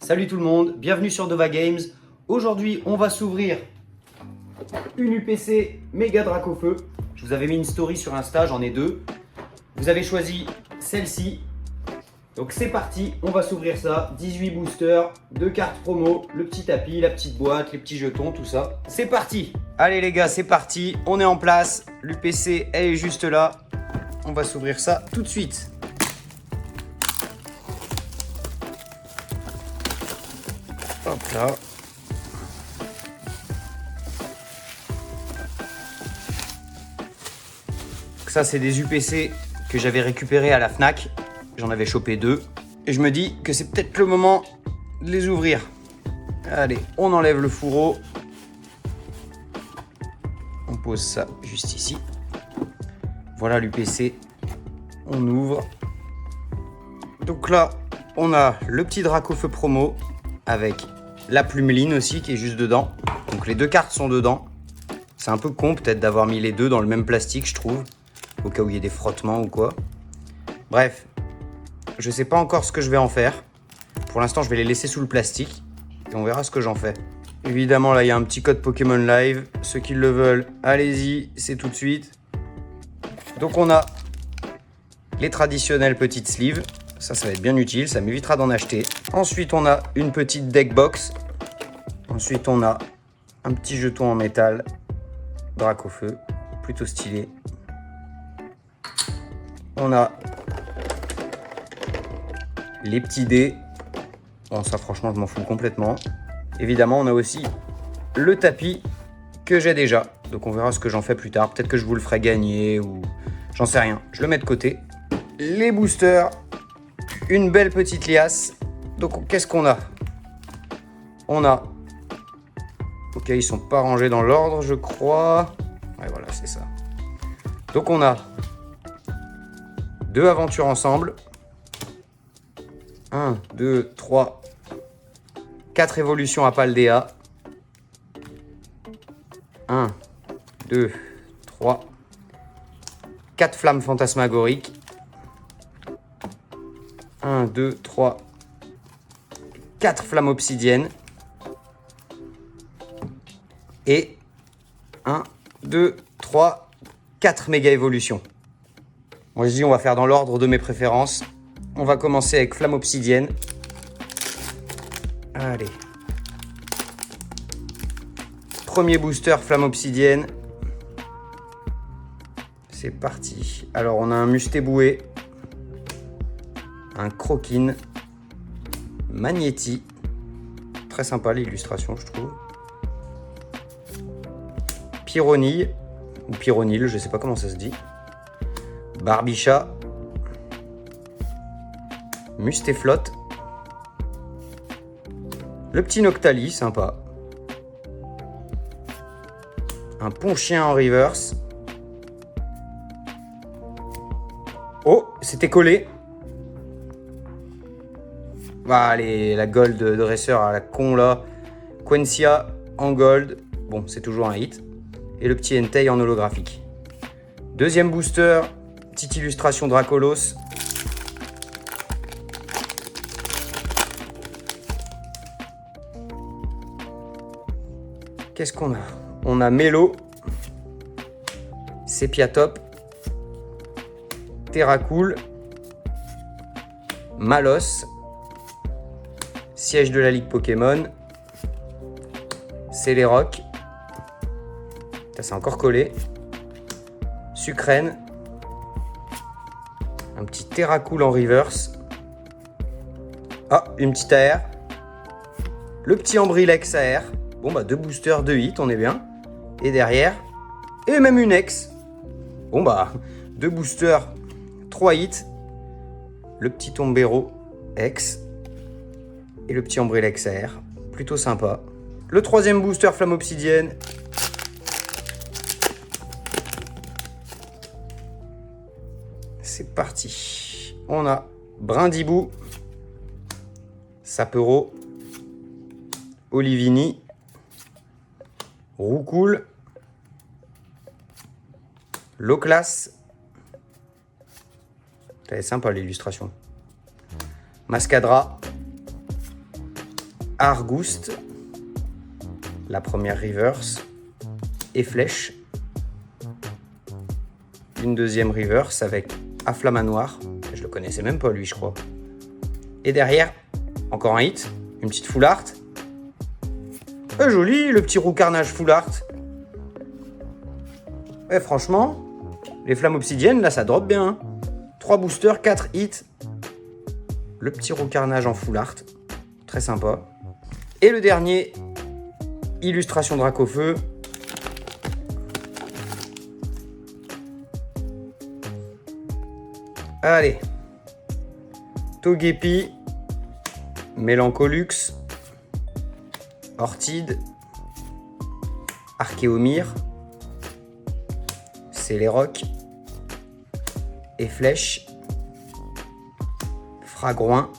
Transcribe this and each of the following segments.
Salut tout le monde, bienvenue sur Dova Games. Aujourd'hui, on va s'ouvrir une UPC Mega Dracofeu. Je vous avais mis une story sur Insta, j'en ai deux. Vous avez choisi celle-ci. Donc c'est parti, on va s'ouvrir ça. 18 boosters, 2 cartes promo, le petit tapis, la petite boîte, les petits jetons, tout ça. C'est parti. Allez les gars, c'est parti. On est en place. L'UPC, elle est juste là. On va s'ouvrir ça tout de suite. Hop là. Ça, c'est des UPC que j'avais récupérés à la Fnac. J'en avais chopé deux. Et je me dis que c'est peut-être le moment de les ouvrir. Allez, on enlève le fourreau. On pose ça juste ici. Voilà l'UPC. On ouvre. Donc là, on a le petit Dracofeu promo avec la plumeline aussi qui est juste dedans. Donc les deux cartes sont dedans. C'est un peu con peut-être d'avoir mis les deux dans le même plastique, je trouve. Au cas où il y ait des frottements ou quoi. Bref, je sais pas encore ce que je vais en faire. Pour l'instant, je vais les laisser sous le plastique et on verra ce que j'en fais. Évidemment, là, il y a un petit code Pokémon Live. Ceux qui le veulent, allez-y, c'est tout de suite. Donc on a les traditionnelles petites sleeves. Ça va être bien utile, ça m'évitera d'en acheter. Ensuite, on a une petite deck box. Ensuite, on a un petit jeton en métal Dracofeu, plutôt stylé. On a les petits dés. Bon, ça, franchement, je m'en fous complètement. Évidemment, on a aussi le tapis que j'ai déjà. Donc, on verra ce que j'en fais plus tard. Peut-être que je vous le ferai gagner ou j'en sais rien. Je le mets de côté. Les boosters. Une belle petite liasse. Donc, qu'est-ce qu'on a? On a... Ok, ils sont pas rangés dans l'ordre, je crois. Ouais, voilà, c'est ça. Donc, on a 2 aventures ensemble. 1, 2, 3, 4 évolutions à Paldea. 1, 2, 3, 4 flammes fantasmagoriques. 1, 2, 3, 4 flammes obsidiennes. Et 1, 2, 3, 4 méga évolutions. Moi je dis on va faire dans l'ordre de mes préférences. On va commencer avec flamme obsidienne. Allez. Premier booster flamme obsidienne. C'est parti. Alors on a un Mustéboué. Un Croquine. Magnéti. Très sympa l'illustration je trouve. Pyronille. Ou Pyronille, je sais pas comment ça se dit. Barbicha. Mustéflotte. Le petit Noctali, sympa. Un Ponchien en reverse. Oh, c'était collé. Ah, allez, la gold de Dresser à la con là. Quencia en gold. Bon, c'est toujours un hit. Et le petit Entei en holographique. Deuxième booster. Petite illustration Dracolos. Qu'est-ce qu'on a? On a Mélo, Sepiatop, Terracool, Malos, Siège de la Ligue Pokémon, Celeroc, ça c'est encore collé, Sucrène, un petit Terracool en reverse, ah, une petite AR, le petit Ambrilex AR. Bon bah 2 boosters, 2 hits, on est bien. Et derrière, et même une ex. Bon bah 2 boosters, 3 hits. Le petit Tombero ex. Et le petit Ambrilex AR. Plutôt sympa. Le troisième booster flamme obsidienne. C'est parti. On a Brindibou, Sapero, Olivini, Roucoule, Loclas. C'est sympa l'illustration. Mascadra. Argoost, la première reverse, et flèche. Une deuxième reverse avec Afflamanoir, je le connaissais même pas lui je crois. Et derrière, encore un hit, une petite full art. Joli le petit roux carnage full art. Ouais, franchement, les flammes obsidiennes là ça drop bien. Hein. 3 boosters, 4 hits. Le petit roux carnage en full art, très sympa. Et le dernier, illustration Dracofeu. Allez, Togepi, Melancholux, Ortide, Archéomir, Céléroc, et Flèche, Fragroin,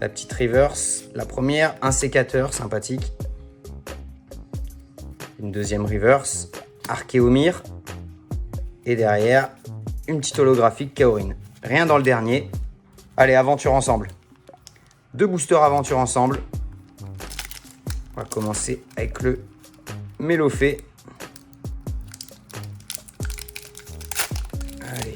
la petite reverse, la première, un sécateur sympathique, une deuxième reverse, Archéomir, et derrière, une petite holographique Kaorin. Rien dans le dernier. Allez, aventure ensemble. 2 boosters aventure ensemble. On va commencer avec le Mélofée. Allez.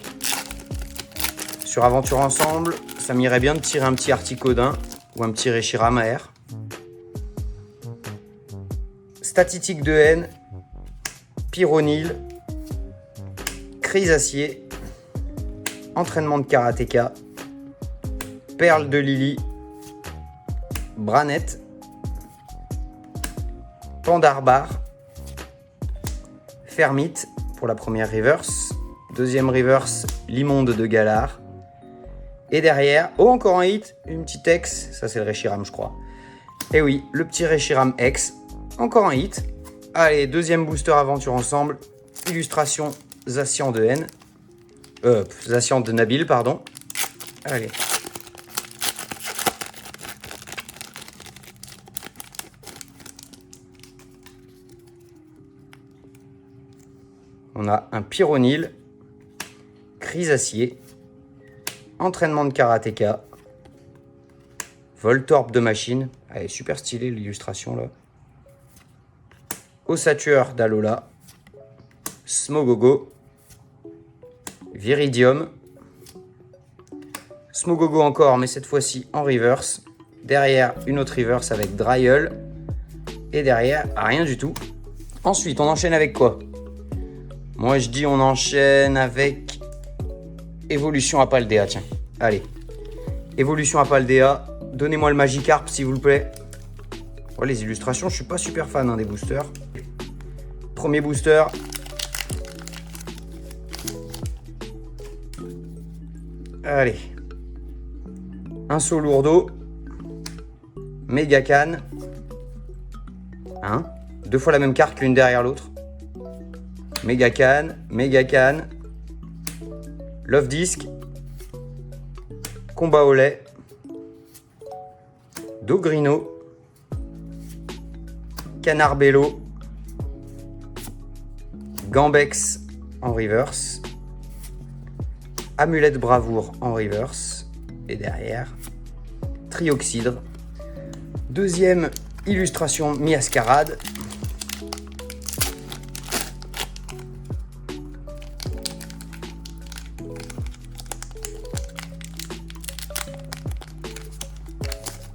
Sur aventure ensemble, ça m'irait bien de tirer un petit Articodin ou un petit Reshiram AR. Statitique de haine, Pyronil, Crise Acier, Entraînement de Karatéka, Perle de Lily, Branette, Pandarbar, Fermite pour la première reverse, deuxième reverse, Limonde de Galar, et derrière, oh encore un hit, une petite X, ça c'est le Reshiram je crois. Et oui, le petit Reshiram X, encore un hit. Allez, deuxième booster aventure ensemble, illustration Zacian de haine. Zacian de Nabil, pardon. Allez. On a un Pyronil, Crise Acier, Entraînement de Karatéka, Voltorb de Machine. Elle est super stylée l'illustration là. Ossature d'Alola, Smogogo, Viridium, Smogogo encore, mais cette fois-ci en reverse. Derrière, une autre reverse avec Dryull. Et derrière, rien du tout. Ensuite, on enchaîne avec quoi? Moi, je dis on enchaîne avec Évolution à Paldea, tiens. Allez. Évolution à Paldea. Donnez-moi le Magikarp, s'il vous plaît. Oh, les illustrations, je suis pas super fan hein, des boosters. Premier booster. Allez. Un saut lourdeau. Mégacan. Hein? 2 fois la même carte l'une derrière l'autre. Mégacan. Mégacan. Love Disc. Combat au lait. Dogrino. Canard Bello. Gambex en reverse. Amulette Bravoure en reverse. Et derrière, Trioxydre. Deuxième illustration Miascarade.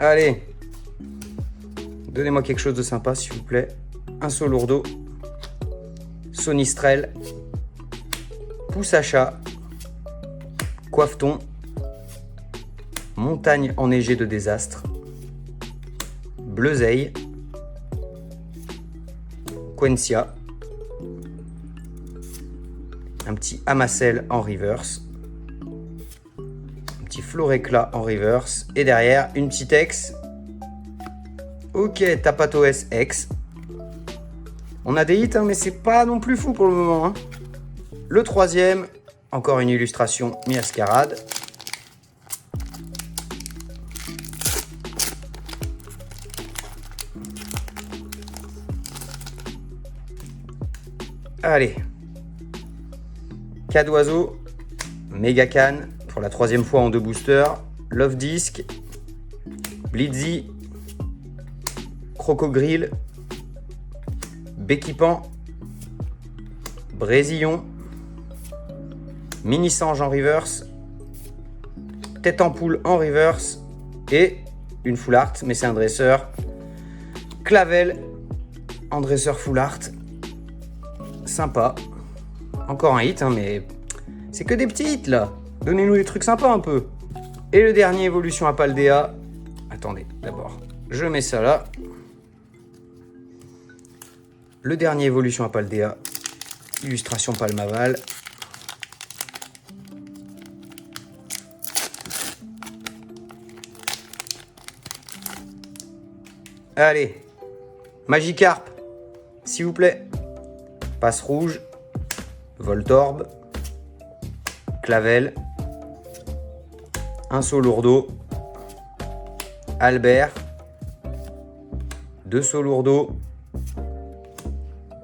Allez, donnez-moi quelque chose de sympa s'il vous plaît. Un saut lourdeau. Sonistrel. Poussacha. Coiffeton. Montagne enneigée de désastre. Bleuzeille. Quencia. Un petit Amacel en reverse. Un petit Floréclat en reverse. Et derrière, une petite X. Ok, Tapatoes X. On a des hits, hein, mais c'est pas non plus fou pour le moment. Hein. Le troisième, encore une illustration Miascarade. Allez. Cas d'oiseau, Mégacan pour la troisième fois en 2 boosters. Love Disc, Blitzy, Crocogrill, Béquipan, Brésillon, Mini-Sange en reverse, Tête en poule en reverse et une full art, mais c'est un dresseur. Clavel en dresseur full art. Sympa. Encore un hit, hein, mais c'est que des petits hits là. Donnez-nous des trucs sympas un peu. Et le dernier évolution à Paldea. Attendez, d'abord, je mets ça là. Le dernier évolution à Paldea. Illustration Palmaval. Allez, Magikarp, s'il vous plaît. Passe rouge, Voltorb, Clavel, un saut lourdeau, Albert, deux sauts lourdeaux,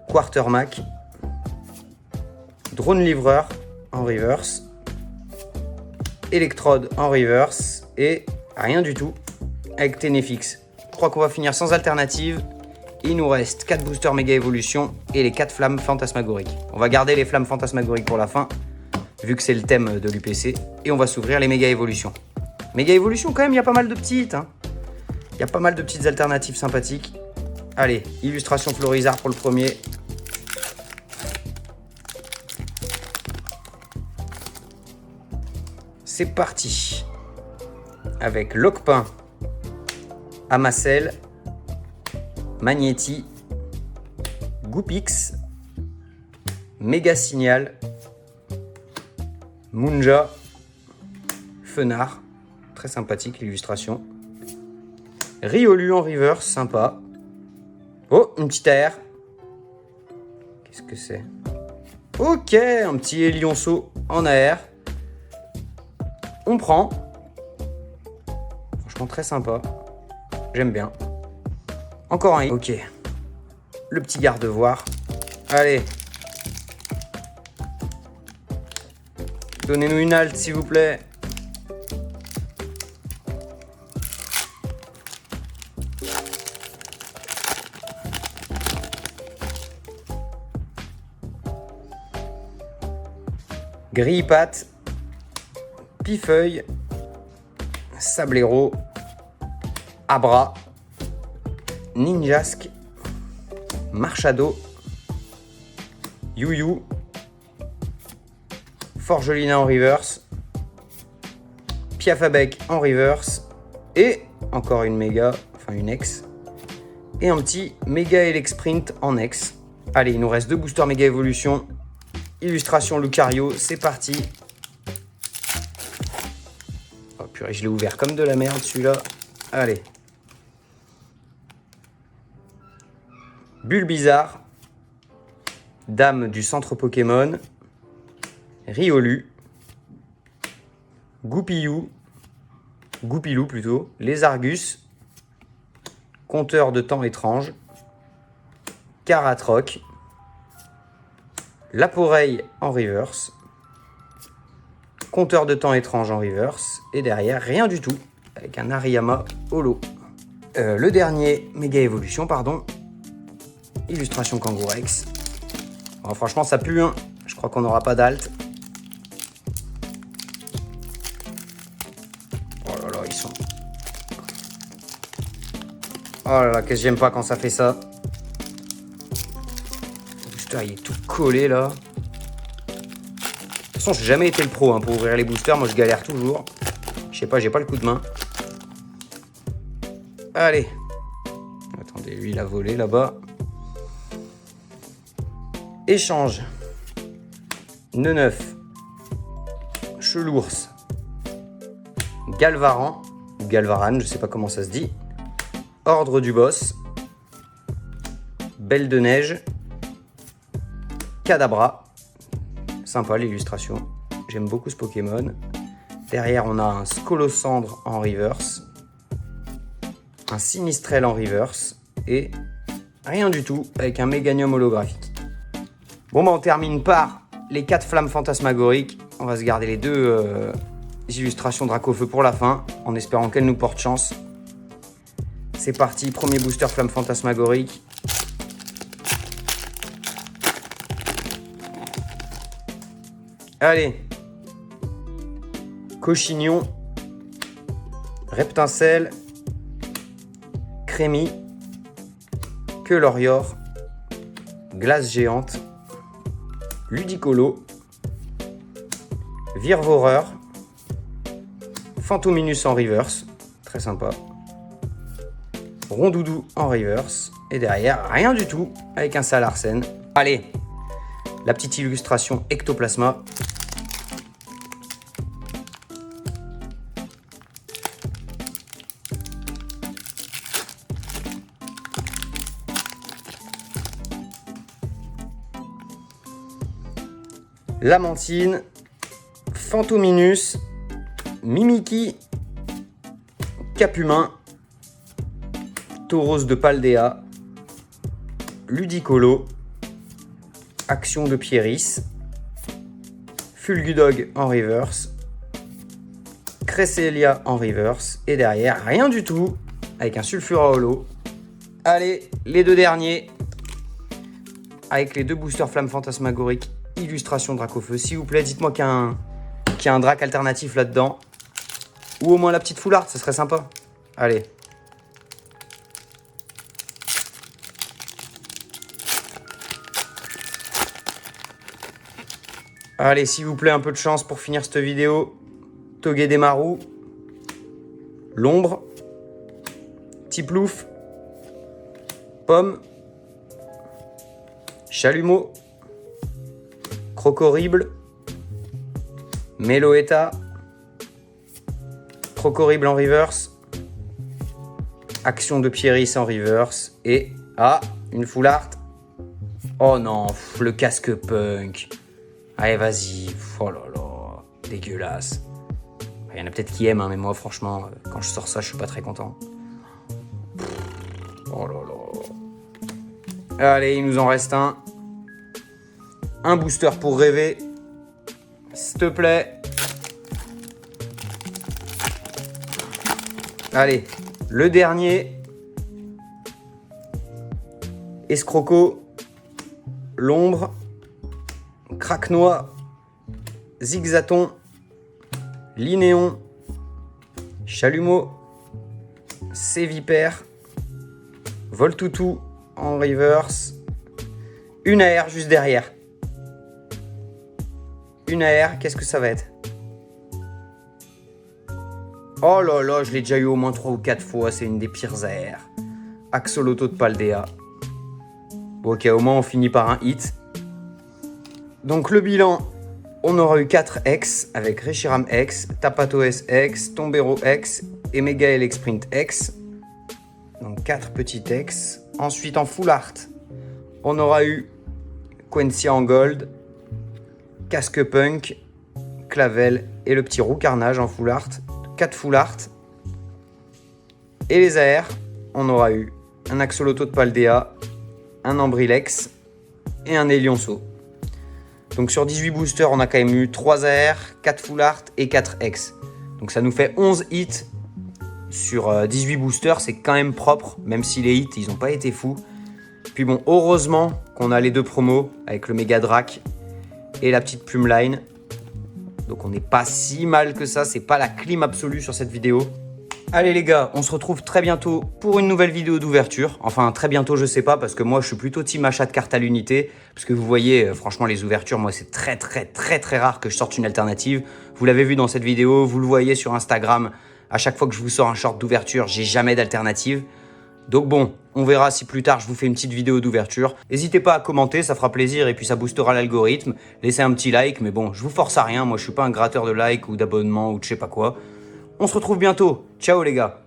Quartermac, Drone Livreur en reverse, Electrode en reverse et rien du tout avec Ténéfix. Je crois qu'on va finir sans alternative. Il nous reste 4 boosters méga évolution et les 4 flammes fantasmagoriques. On va garder les flammes fantasmagoriques pour la fin, vu que c'est le thème de l'UPC. Et on va s'ouvrir les méga évolutions. Méga évolution, quand même, il y a pas mal de petites. Il y a pas mal de petites alternatives sympathiques. Allez, illustration Florizard pour le premier. C'est parti. Avec Loquepin, Amacel, Magnéti, Goupix, Méga Signal, Munja, Fenard, très sympathique l'illustration, Riolu en reverse, sympa. Oh, une petite AR. Qu'est-ce que c'est? Ok, un petit Lionceau en AR. On prend. Franchement très sympa. J'aime bien. Encore un. Ok. Le petit garde-voir. Allez. Donnez-nous une halte, s'il vous plaît. Grille-patte. Pifeuille. Sablero. Abra. Ninjask. Marchado. Youyou. Forgelina en reverse. Piafabec en reverse. Et encore une méga, enfin une ex. Et un petit méga Elec Sprint en ex. Allez, il nous reste 2 boosters méga évolution. Illustration Lucario, c'est parti. Oh purée, je l'ai ouvert comme de la merde celui-là. Allez. Bulbizarre. Dame du centre Pokémon. Riolu. Goupillou. Goupilou plutôt. Les Argus. Compteur de temps étrange. Caratroc. Laporeille en reverse. Compteur de temps étrange en reverse. Et derrière, rien du tout. Avec un Ariyama holo. Le dernier méga évolution, pardon. Illustration Kangourex. Oh, franchement, ça pue. Hein. Je crois qu'on n'aura pas d'alt. Oh là là, ils sont... Oh là là, qu'est-ce que j'aime pas quand ça fait ça. Le booster, il est tout collé, là. De toute façon, j'ai jamais été le pro hein, pour ouvrir les boosters. Moi, je galère toujours. Je sais pas, j'ai pas le coup de main. Allez. Attendez, lui, il a volé là-bas. Échange. Neneuf. Chelours. Galvaran. Ou Galvaran, je sais pas comment ça se dit. Ordre du boss. Belle de neige. Kadabra. Sympa l'illustration. J'aime beaucoup ce Pokémon. Derrière, on a un Scolosandre en reverse. Un Sinistrel en reverse. Et rien du tout avec un Méganium holographique. Bon, bah, on termine par les 4 flammes fantasmagoriques. On va se garder les 2 illustrations Dracofeu pour la fin, en espérant qu'elles nous portent chance. C'est parti, premier booster flamme fantasmagorique. Allez. Cochignon. Reptincelle. Crémy. Queulorior. Glace géante. Ludicolo. Virevoreur. Fantominus en reverse. Très sympa. Rondoudou en reverse. Et derrière, rien du tout avec un Salarsen. Allez, la petite illustration Ectoplasma. Lamantine, Fantominus, Mimiki, Capumin, Tauros de Paldea, Ludicolo, Action de Pieris, Fulgudog en reverse, Cresselia en reverse, et derrière, rien du tout, avec un Sulfura holo. Allez, les deux derniers, avec les deux boosters flammes fantasmagoriques, illustration Dracofeu. S'il vous plaît, dites-moi qu'il y a un drac alternatif là-dedans. Ou au moins la petite foularde, ce serait sympa. Allez. Allez, s'il vous plaît, un peu de chance pour finir cette vidéo. Togedemaru. L'ombre. Tiplouf. Pomme. Chalumeau. Crocorible. Meloetta. Crocorible en reverse. Action de Pieris en reverse. Et, une full art. Oh non, le casque punk. Allez, vas-y. Oh là là, dégueulasse. Il y en a peut-être qui aiment, hein, mais moi, franchement, quand je sors ça, je suis pas très content. Oh là là. Allez, il nous en reste un. Un booster pour rêver. S'il te plaît. Allez, le dernier. Escroco. L'ombre. Craquenois. Zigzaton. Linéon. Chalumeau. Sévipère. Voltoutou en reverse. Une AR juste derrière. Une AR, qu'est-ce que ça va être? Oh là là, je l'ai déjà eu au moins 3 ou 4 fois, c'est une des pires AR. Axolotl de Paldea. Bon, ok, au moins on finit par un hit. Donc le bilan, on aura eu 4 X avec Reshiram X, Tapatoes X, Tombero X et Megaelec Sprint X. Donc 4 petits X. Ensuite en full art, on aura eu Quencia en gold, Casque Punk, Clavel et le petit Roux Carnage en full art. 4 full art. Et les AR, on aura eu un Axolotl de Paldea, un Ambrilex et un Elionceau. Donc sur 18 boosters, on a quand même eu 3 AR, 4 full art et 4 X. Donc ça nous fait 11 hits sur 18 boosters. C'est quand même propre, même si les hits, ils n'ont pas été fous. Puis bon, heureusement qu'on a les deux promos avec le Mega Drac et la petite Plume Line. Donc on n'est pas si mal que ça, c'est pas la clim absolue sur cette vidéo. Allez les gars, on se retrouve très bientôt pour une nouvelle vidéo d'ouverture. Enfin très bientôt je sais pas, parce que moi je suis plutôt team achat de cartes à l'unité. Parce que vous voyez, franchement les ouvertures, moi c'est très rare que je sorte une alternative. Vous l'avez vu dans cette vidéo, vous le voyez sur Instagram. À chaque fois que je vous sors un short d'ouverture, j'ai jamais d'alternative. Donc bon, on verra si plus tard je vous fais une petite vidéo d'ouverture. N'hésitez pas à commenter, ça fera plaisir et puis ça boostera l'algorithme. Laissez un petit like, mais bon, je vous force à rien. Moi, je suis pas un gratteur de like ou d'abonnement ou de je sais pas quoi. On se retrouve bientôt. Ciao les gars.